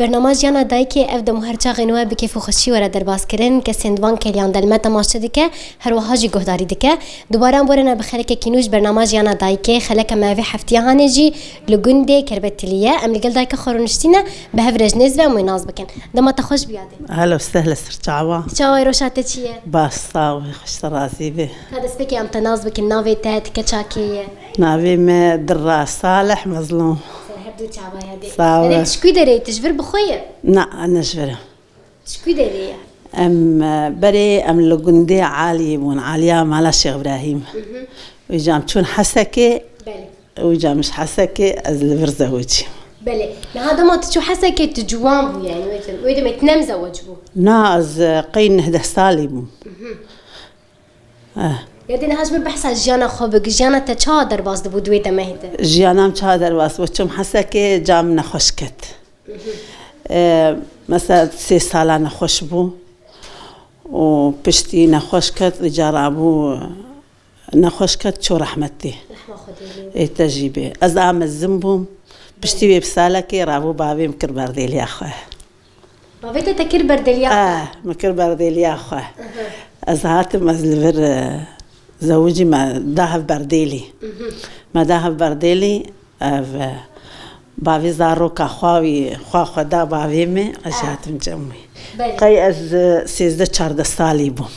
برنامج یانا دایکی اف دم هر چاق نوع بکیف و خوشی ورا در باز کردن که سندوان کلیان دلمه تماشا دکه هر وحاجی گهداری دکه دوباره بورنا بخلک کینوش برنامج یانا دایکی خلک ماوی هفته هانجی لگونده کربتلیه ام لگل دایک خورنشتینه به هفرج نزوه مویناز بکن دم تخوش بیاده. هلا وسهلا سرچاوا. چاوی روشات چیه؟ باش طاوي خوش راسي به. هذا سبكي ام تناز بكن ناوي تات كشاكيه. ناوي ما دراس صالح مظلوم. هردو چاوا هدی. تشكي دري تجبر بخويه؟ لا أنا جبره. تشكي دري؟ بري لقندي عالي بون عالية مع الشيخ إبراهيم. ويجام شون حسكي. بله. ويجام مش حسكي از الفرزوجي. بله. هذا ما تشو حسكي تجوان بو يعني ويدا ما يتنم زوجبو. نا از قين هده صالي بو. یادی هاش بحث جانا خوب جانا تچا در باز دبود ویدا مهده جانا چا در باز و چم حسکه جام نخوش کت مثلا 3 ساله نخوش بو و پشتی نخوش کت و جرابو نخوش کت چو رحمتی رحمه خدایی تجیبه از عام الزنبوم پشتی وی بساله که رابو بابی مکر بردیلی آخوه بابی تکر بردیلی مکر بردیلی آخوه از هاتم از لور زوجي ما ذهب برديلي ما ذهب برديلي بافي زارو كخواوي خدا بافي مي أشاتم جمي قي از 13-14 سالي بوم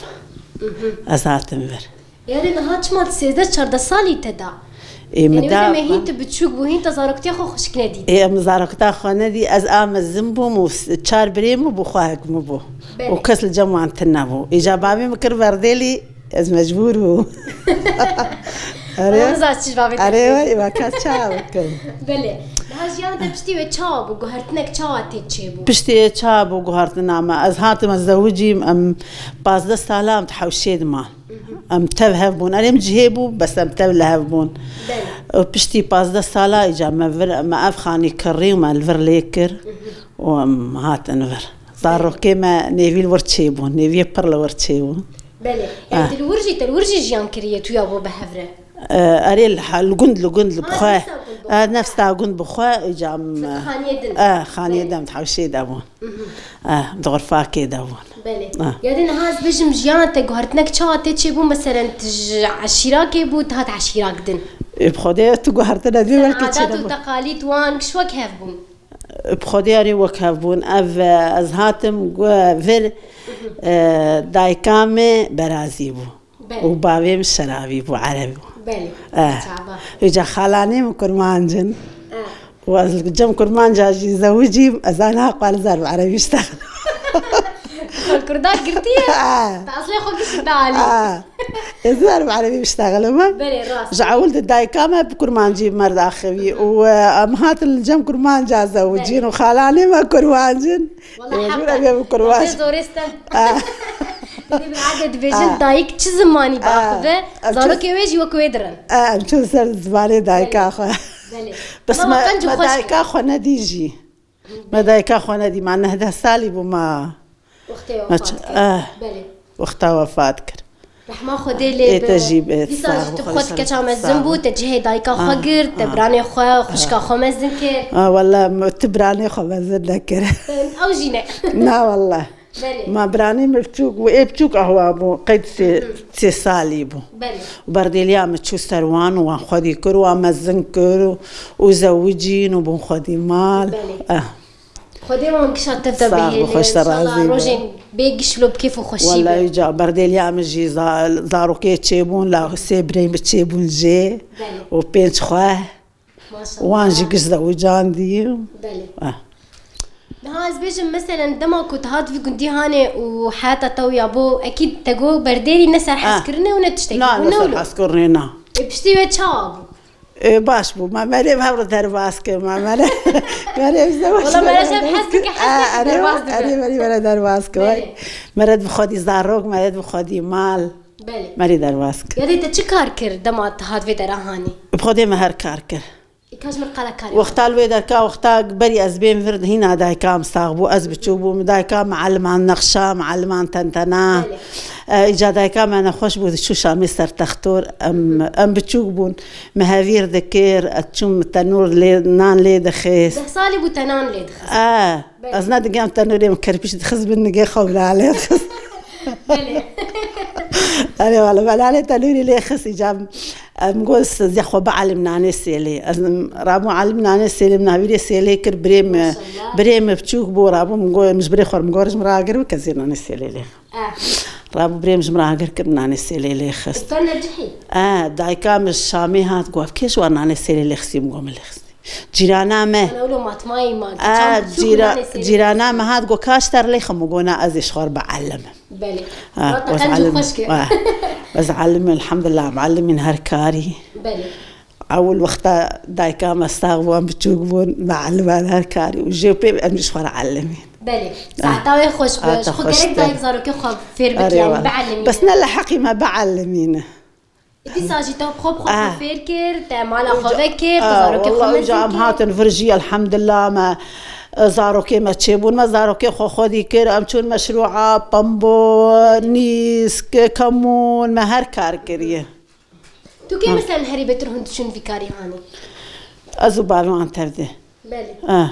أزاتم بر يعني نهاتش ما 13-14 سالي تدا يعني وإذا ما هين تبتشوك بوهين تزاركتي أخو خشك ندي إيه مزاركتي أخو ندي از آم الزنبوم وشار بريمو بخواهك مبو وكس الجمع تنابو إجا بابي مكر برديلي از مجبور هو أريه ما كان شاب كان بله هاش يانا بشتي وشاب وجهرتنك شاب تجيبو بشتي شاب وجهرتنا ما از هات مزوجي باز ده سلام تحوشيد ما تذهبون أنا مجهبو بس تذهبون بشتي باز ده سلا إجا ما أفخاني كري وما الفر ليكر وهات انفر صاروا كيما نيفيل ورتشيبون نيفي برلا ورتشيبون بله يعني تلورجي جيان كريه تو يابو بهفره أريل لقند بخواه نفس تا قند بخواه جام خانية دم تحوشي دابون بغرفاكي دابون بله يعني نهاز بيجم جيان تجهرتنك شا تجيبون مثلا عشيراكي بود هات عشيراك دن بخودي تجهرتنا دي عادات وتقاليد وان شو كهفبون بخودي أري وكهفبون از هاتم فير دايكامي برازيبو وبابي شرابي بو عربي بله يجا خالاني من كرمانجن وجم كرمانجا زوجي أزانها قال زار عربي اشتغل الكردات قرتيه أصلي خوكي شدالي زار عربي اشتغل ما بله راس جعولت الدايكامة بكرمانجي مرد أخوي وأمهات الجم كرمانجا زوجين وخالاني ما كرمانجن والله حتى زورستن بالعادة بيجن دايك چه زماني باخذه زارو كيويجي وكويدرن شو صار زماني دايك أخو بس ما دايك أخو نديجي ما دايك أخو ندي مع إنه ده سالي بما وقتها وفاة كر رحمة خدي تجيب تبخد كشام الزنبو تجيه دايك خجر تبراني خو خشكا خو مزنكر والله تبراني خو مزنكر أو جينا لا والله ما براني ملتوك وإبتوك أهوابو قيد سي ساليبو وبرديليا متشو سروان وخدي كرو ومزن كرو وزوجين وبون خدي مال خدي ما مكشات تبدأ به إن شاء الله روجين بيجش لو بكيف وخشي والله يجا برديليا مجي زارو كي تشيبون لا سيبرين بتشيبون جي وبينش خواه وانجي قصدا وجان دي هاز بيجم مثلا دما كنت هاد في كنتي هاني وحاتا تو يابو اكيد تجو برديري نسر حسكرنا ونتشتكي لا نسر حسكرنا بشتي وتشاب باش بو ما مريم هبر درباسك ما مريم والله ما رجع بحسك حسك درباسك مريم درباسك مرد بخدي زاروك مرد بخدي مال بله مري درباسك يا دي تشكار كر دما هاد في درهاني بخدي مهر كاركر كاش من قلق كاري وقتها الويدر كا وقتها بري أزبين فرد هنا دايكا مستغبو أزبتشوبو دايكا معلم عن نقشة معلم عن تنتنا إيجادها كمان خوش بود شو شامي سر تختور أم بتشوك بون مهاوير ذكر أتشوم تنور لي نان لي دخيس ده صالي بو تنان لي دخس أزنا دقيام تنور مكربيش دخس بالنجاة خولا عليه دخس أنا والله عليه تنوري لي خس إجاب مقول زي خو بعلمنا نسيلي أزم رابو علمنا نسيلي من هبيري سيلي كر بريم بتشوك بو رابو مقول مش بري خور مقولش مراقر وكزينا نسيلي لي رابو بريم مش مراقر كرنا نسيلي لي خس كان نجحي داي كام الشامي هات قوف كيش ورنا نسيلي لي خسي مقوم لي خسي جيرانا ما أنا أقوله ماتماي ما جيرانا ما هات قو كاشتر لي خمقونا أزي شخور بعلم بلي بس علم الحمد لله معلمين هركاري بلي أول وقت داي كام استغبون بتشوقون معلم هركاري وجيبي مش خور علمين بلي ساعتها خوش باش خو قالك دايك زارو كي خو فير بك يعني بعلمين بس نلا حقي ما بعلمين دي ساجي تو خو فيركر تعمل خو فكر زارو كي خو والله جام هاتن فرجيه الحمد لله ما زارو كي ما تشيبون ما زارو كي خو خدي كير امشون مشروعات بامبو نيس كمون ما هر كار كريه تو كي مثلا هري بترهن شنو في كاري هاني ازوبالو انت تبدي بلي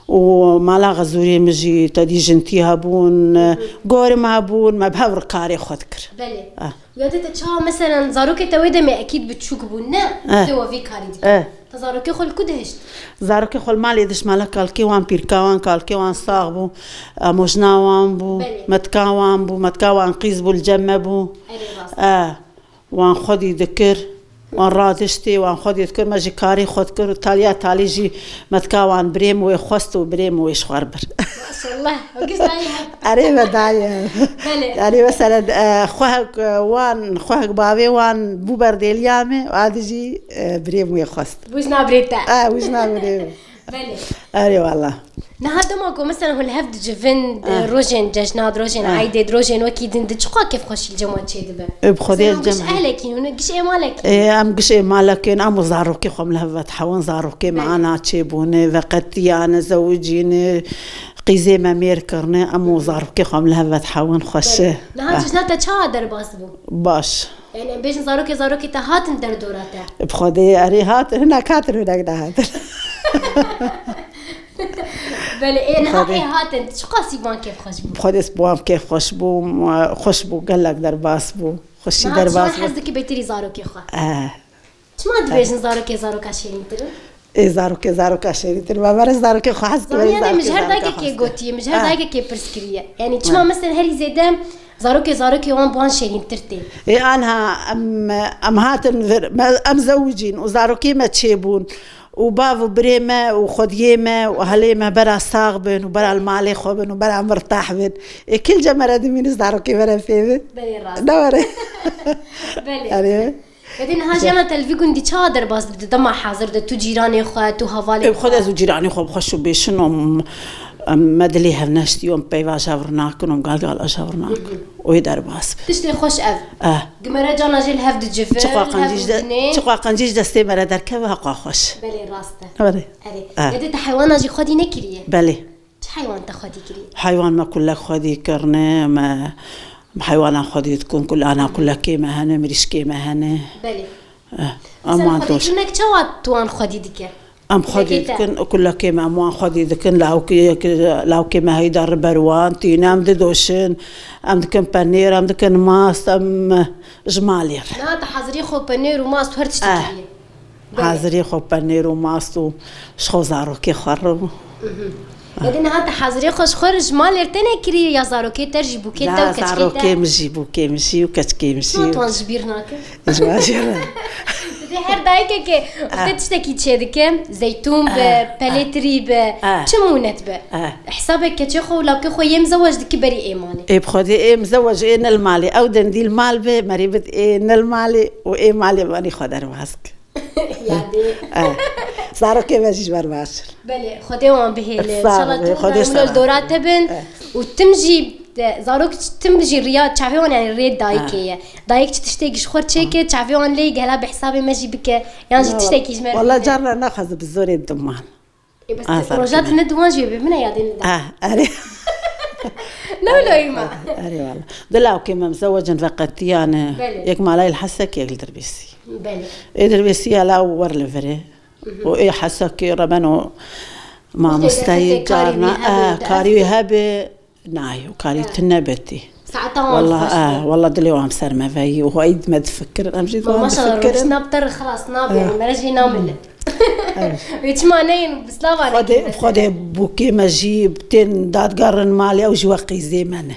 ومالا غزوري مجي تدي جنتيها بون قورم هابون ما بهور قاري خدكر بلي ويادة تشاو مثلا زاروكي تويدا ما اكيد بتشوك بونا تو في كاري دي تزاروكي خل كدهش زاروكي خل مالي دش مالا كالكي وان بيركاوان كالكي وان صاغبو مجناوان بو متكاوان قيزبو الجمبو وان خدي ذكر وان رادشتي وان خدي ذكر ماجي كاري خدكر تالي جي متكاوان بريم ويخوست وبريم ويشخربر ما شاء الله وقص دايها أريبا دايا يعني مثلا خوهك بابي وان بوبر ديل يامي وعاد جي بريم ويخوست وجنا بريتا وجنا بريم بلي أري والله نهار دماغو مثلا هو الهفد جفن روجين جشناد روجين عايدة روجين وكيدن دشقا كيف خوش الجمعة تشي دبا بخدي الجمعة مش أهلكين هنا قش مالك أم قش مالكين أم زاروكي خم لهفت حوان زاروكي معنا تشيبوني وقتي أنا زوجيني قيزي ما مير كرني أم زاروكي خم لهفت حوان خوشه نهار جشناد تشا درباس بو باش يعني بيش زاروكي تهاتن در دوراته بخدي أري هات هنا كاتر هناك ده بله إيه نهار إيه هاتن شو قاسي بان كيف خشبو بخدي اسبوعم كيف خشبو قال لك درباس بو خشي درباس ما حزك بيتري زاروكي خا شو ما تبيش زاروكي عشرين ترى إيه زاروكي عشرين ترى ما برز زاروكي خا حزك يعني مش هر دايك كي قوتي مش هر دايك كي برسكرية يعني شو ما مثلا هري زيدام زاروكي وان بوان شيرين ترتين إيه أنا أم هاتن أم زوجين وزاروكي ما تشيبون وبافو بريمة وخديمة وأهليمة برا صاغبن وبرا المالي خوبن وبرا مرتاح بن كل جمرة دي مين زاروكي برا فيه بلي راس دوري بلي بعدين هاجي أنا تلفيكون دي شادر بس بدي دم حاضر ده تو جيراني خو تو هوالي خد أزو جيراني خو بخشوا بيشنو مدلي هفناشتي يوم بيوا شاورناكن وقال أشاورناك ويدار باس تشتي خوش أف جمرة جانا جيل هفد جفل شقوا قنجيج دستي مرة دركبها قاخوش بلي راسته بلي يدي تحيوان أجي خدي نكريه بلي حيوان تخدي كريه حيوان ما كلك خدي كرنه ما حيوان خدي تكون كل أنا كلك كيما هنا مريش كيما هنا بلي أما دوش إنك توات توان خدي ديك أم خدي ذكن كل كيما أم خدي ذكن لاو كيما هيدار بروان تينام دوشن أم ذكن بانير أم ذكن ماس أم جمالير لا تحضري خو بانير وماس وهرت تشتري حضري خو بانير وماس وشخو زاروكي خرب بعدين هذا حضري خوش خرج مالير تاني كري يا زاروكي ترجي بوكيتا وكتكيتا لا زاروكي مجي بوكي مشي وكتكي مشي ما توان جبيرناك جواجير دي هر دايكه كي تشتكي تشدك زيتون بباليتري بشمونت حسابك كتشخو لو كخو يمزوج ديك بري ايماني اي بخدي اي مزوج اي المالي او دندي المال به مريبت اي المالي واي مالي ماني خدر ماسك يعني زاروكي ماشي برباش بلي خديهم به ان شاء الله تخدم الدورات تبن وتمجي زاروك تمجي رياض تعرفون يعني الريد دايكيه دايك تشتكي شخور تشيكي تعرفون لي قالها بحسابي ماشي بك يعني تشتكي جمال والله جرنا ناخذ بالزور الدمان بس روجات الندوان جيب من يادين اري لا إيما أري والله دلاو كيما مزوجا فقط أنا يك مالاي الحسك يك الدربيسي الدربيسي لا ورلفري وإيه حسك ربنا ما مستعد جارنا كاري هبه نايو كاري تنبتي والله والله دلي وام سر ما في وهو ايد ما تفكر امشي ما شاء الله مش نبتر خلاص ناب يعني ما نجي نعمل يتما نين بسلافا خدي بوكي ما جيب تن داد قرن مالي او جوا قيزيمانه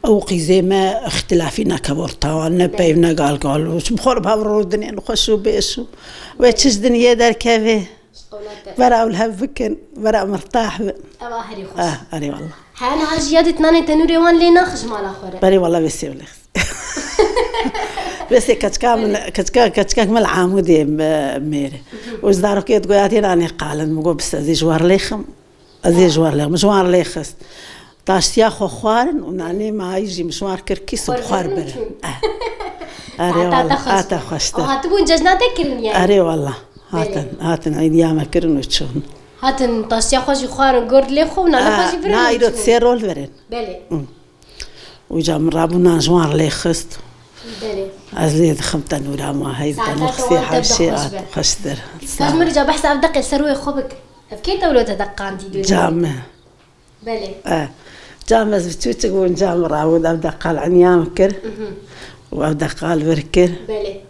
او قيزيمه اختلافنا كبرتان نبينا قال وش بخور بها الدنيا نخشوا بيشو ويتش دنيا دار كافي براء الهبكن براء مرتاح أواهري خوش أري والله حانا هالجيادة تناني تنوري وان لي ناخش مال آخره بري والله بسي ولخس بسي كتكا مال عامودي ميري وزدارو كي تقولاتي راني قالن مقول بس أزي جوار ليخم أزي جوار ليخم مشوار ليخس تاشتيا خو خوارن وناني ما يجي مشوار كركيس وبخار برن أري والله آتا خوشتر وهاتبون ججناتك يعني أري والله هاتن عيد ياما كرن وتشون هاتن تاشتيا خوشي خوارن قرد ليخو ونانا خوشي برن نا يرو تسيرول برن بلي وجا مرابونا جوار ليخست بلي أزلي خمتا نورا ما هاي نخسي حبشي خشتر كاش مرجع بحث أبدق السروي خوبك أفكيت أولو تدقان دي جامع بلي جامع زبتوتك ونجام راود أبدق العنيام كر وأبدق البركر بلي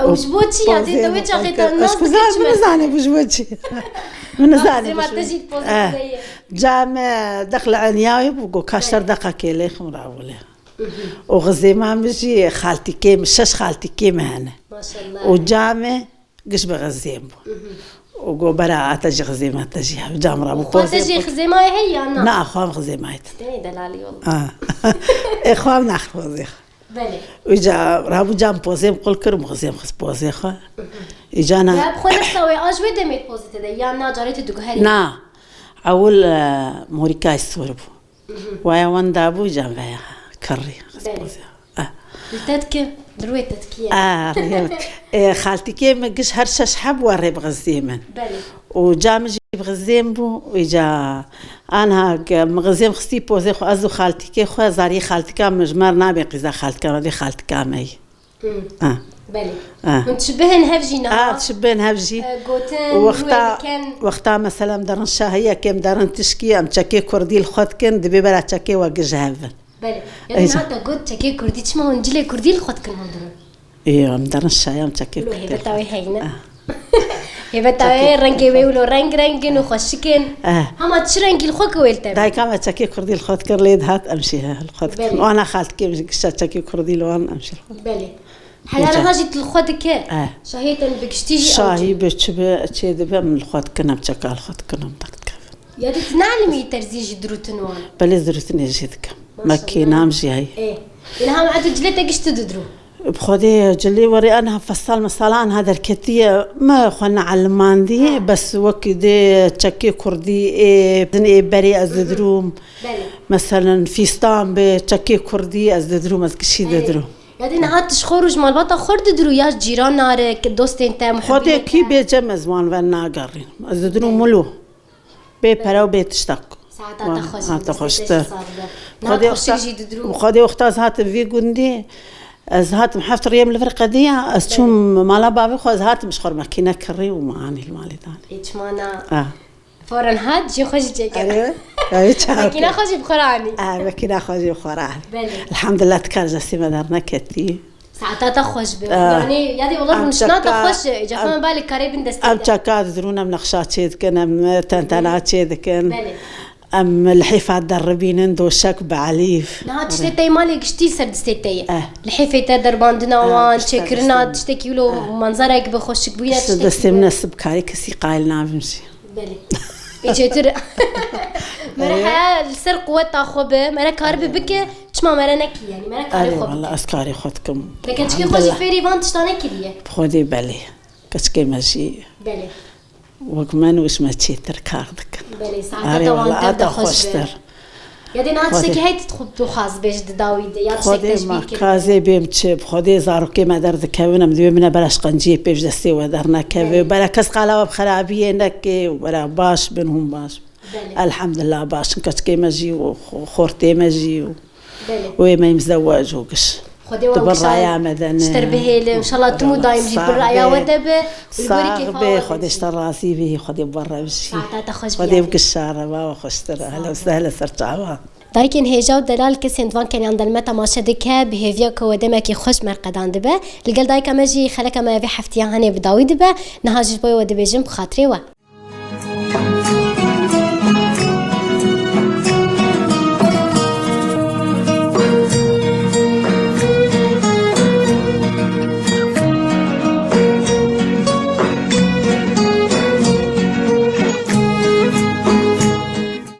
أو جبوتشي يعني دويتش أخيط الناس من زاني بجبوتشي من زاني ما تجي تبوزي جامع دخل عنياوي بقو كاشر دقة كيلي خمراولي وغزيمة مجي خالتي كيم شش خالتي كيم هنا ما شاء الله وجامع قش بغزيم وقو براءة تجي غزيمة تجي جامع رابو بوزي تجي غزيمة هي أنا نا أخوام غزيمة تاني دلالي والله إخوام ناخذ بوزي بلي ويجا رابو جام بوزيم قل كرم غزيم خس بوزي خا إجانا لا بخون نسوي أجود دميت بوزي تدا يانا جاريت الدقهري نا أول موريكاي سوربو ويا وان دابو جام فيها كري خس بوزي التدكي دروي التدكية خالتي كيم قش هرشش حب وري بغزيمن بلي وجامجي بغزيم بو ويجا أنا مغزيم خستي بوزي خو أزو خالتي كي خو زاري خالتي كام مجمر نابي قيزا خالتي كام دي خالتي كام أي بلي متشبهن هفجينا تشبهن هفجي وقتا مثلا درن شاهية كيم درن تشكي أم تشكي كردي الخد كن دبي بلا تشكي وقج هفن بلي يعني هذا قد تشكي كردي تشما ونجلي كردي الخد كن هندرن إيه أم درن شاهية أم تشكي كردي هي بتاوي هينا هي بتاوي رنجي ويولو رنج نخشكن هما تشرنجي الخوك ويلتم داي كام تشكي كردي الخد كرليد هات أمشيها الخد كن وأنا خالتي كيم قش تشكي كردي لوان أمشي بلي حالا هاجت الخد كه شاهيتا بكشتيجي شاهي بتشبه تشيد من الخد كنا بتشكل الخد كنا متكتكف يا دي تنعلمي ترزيج دروتنوان بلي دروتني جدك ماكينام جاي ايه إنها عاد جلتك ايش تدرو بخدي جلي وري أنا فصل مثلا هذا الكتية ما خلنا علماندي بس وكده تشكي كردي إيه بري أزدروم مثلا في اسطنبول تشكي كردي أزدروم أزكشي ددرو يعني نهاتش خروج مال بطا خرد درو يا جيران نارك دوستين تام خدي كي بيجم زمان ونا قارين أزدرو ملو بيبراو بيتشتاق ساعات تخشت خدي وقت هات في جندي أزهات محفظ ريم الفرقة دي أشوم مالا بابي خو أزهات مش خور ماكينة كري ومعاني المالي داني إيش مانا فورن هاد جي خوش جيك أيوة ماكينة خوش بخوراني ماكينة خوش بخوراني الحمد لله تكرجة سيما دارنا كتي ساعتها خوش يعني يدي والله مش ناطق خوش جا فما بالك قريب ندستي أم تشكات درونا من خشات شيد كن أم تنتنات شيد كن أم الحيفة دربين ندو شك بعليف نهار تشتي مالك كشتي سرد ستي الحيفة تدر باندنا وان شكرنا تشتكي له منظرك بخوش كبيرة تشتكي بس مناسب كاري كسي قايلنا بمشي بلي بيجتر مرحا السر قوة تاخوبه مرا كارب بك تشما مرا نكي يعني مرا كاري خوب والله أسكاري خدكم لكن تشكي خوشي فيري فان تشتاني كليه بخودي بلي كشكي ماشي بلي وكمان وش ما تشيتر كاردك بلي ساعتها وان تبدا خوشتر يدي ناتشتكي هاي تدخل بخاز بيج داويد يا تشتكي ما كازي بيمشي بخودي زارو كيما درد كوينا مدوي منا بلاش قنجي بيج دستي ودرنا كوي بلا كس قالا بخرابيه نك ولا باش بينهم باش الحمد لله باش نكتكي ماجي وخورتي ماجي بله وما يمزوج وقش خدي تبرع مدن اشتربه ان شاء الله تمو دايم جيب الرأي ودبه صاحبي خدي اشتر راسي به خدي برا بشي ساعتها خوش خدي بيها بقشارة ما خوشتر اهلا وسهلا سرتعوا دایکن هجا و دلال کسی دوان کلیان دلمت ماشه دکه به هفیا که ودمه کی خوش مرقدان دبه لگل دایک ماجی خلک ما في حفتیان هنی بداوی دبه نهاجش بای ودبه جم بخاطری و